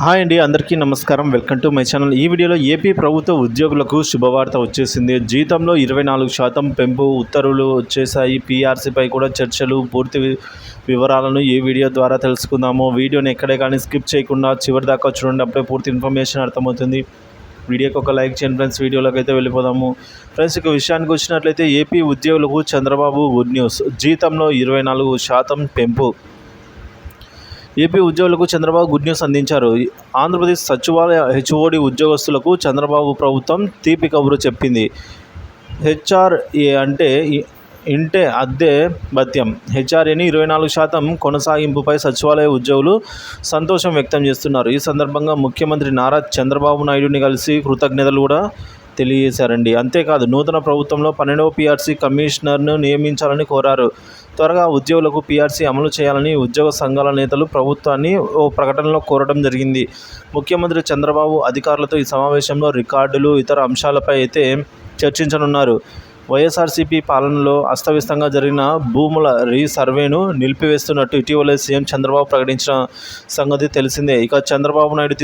Hi అండి, అందరికీ నమస్కారం. Welcome to my channel. ఈ వీడియోలో ఏపీ ప్రభుత్వ ఉద్యోగులకు శుభవార్త వచ్చేసింది. జీతంలో 24% పెంపు ఉత్తర్వులు వచ్చేసాయి. పీఆర్సీపై కూడా చర్చలు. పూర్తి వివరాలను ఈ వీడియో ద్వారా తెలుసుకుందాము. వీడియోని ఎక్కడే కానీ స్కిప్ చేయకుండా చివరి దాకా చూడండి, అప్పుడే పూర్తి ఇన్ఫర్మేషన్ అర్థమవుతుంది. వీడియోకి ఒక లైక్ చేయండి ఫ్రెండ్స్. వీడియోలోకి అయితే వెళ్ళిపోదాము. ఫ్రెండ్స్, ఇక విషయానికి వచ్చినట్లయితే ఏపీ ఉద్యోగులకు చంద్రబాబు గుడ్ న్యూస్. జీతంలో 24% పెంపు. ఏపీ ఉద్యోగులకు చంద్రబాబు గుడ్ న్యూస్ అందించారు. ఆంధ్రప్రదేశ్ సచివాలయ హెచ్ఓడి ఉద్యోగస్తులకు చంద్రబాబు ప్రభుత్వం తీపి కబురు చెప్పింది. హెచ్ఆర్ఏ అంటే ఇంటే అద్దె భత్యం. హెచ్ఆర్ఏని 24% కొనసాగింపుపై సచివాలయ ఉద్యోగులు సంతోషం వ్యక్తం చేస్తున్నారు. ఈ సందర్భంగా ముఖ్యమంత్రి నారా చంద్రబాబు నాయుడుని కలిసి కృతజ్ఞతలు కూడా తెలియజేశారండి. అంతేకాదు, నూతన ప్రభుత్వంలో 12వ పీఆర్సీ కమిషనర్ను నియమించాలని కోరారు. త్వరగా ఉద్యోగులకు పీఆర్సీ అమలు చేయాలని ఉద్యోగ సంఘాల నేతలు ప్రభుత్వాన్ని ఓ ప్రకటనలో కోరడం జరిగింది. ముఖ్యమంత్రి చంద్రబాబు అధికారులతో ఈ సమావేశంలో రికార్డులు, ఇతర అంశాలపై అయితే చర్చించనున్నారు. వైఎస్ఆర్సీపీ పాలనలో అస్తవ్యస్తంగా జరిగిన భూముల రీసర్వేను నిలిపివేస్తున్నట్టు ఇటీవలే సీఎం చంద్రబాబు ప్రకటించిన సంగతి తెలిసిందే. ఇక చంద్రబాబు నాయుడు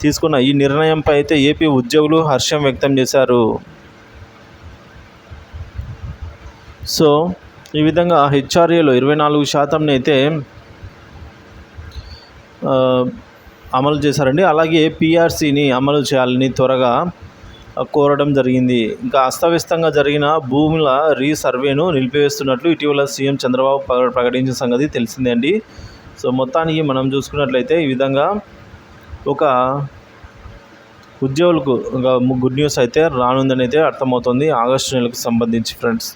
తీసుకున్న ఈ నిర్ణయంపై అయితే ఏపీ ఉద్యోగులు హర్షం వ్యక్తం చేశారు. సో ఈ విధంగా హెచ్ఆర్ఏలో 24% అయితే అమలు చేశారండి. అలాగే పీఆర్సీని అమలు చేయాలని త్వరగా కోరడం జరిగింది. ఇంకా అస్తవ్యస్తంగా జరిగిన భూముల రీసర్వేను నిలిపివేస్తున్నట్లు ఇటీవల సీఎం చంద్రబాబు ప్రకటించిన సంగతి తెలిసిందే అండి. సో మొత్తానికి మనం చూసుకున్నట్లయితే ఈ విధంగా ఒక ఉద్యోగులకు గుడ్ న్యూస్ అయితే రానుందని అయితే అర్థమవుతుంది ఆగస్టు నెలకు సంబంధించి ఫ్రెండ్స్.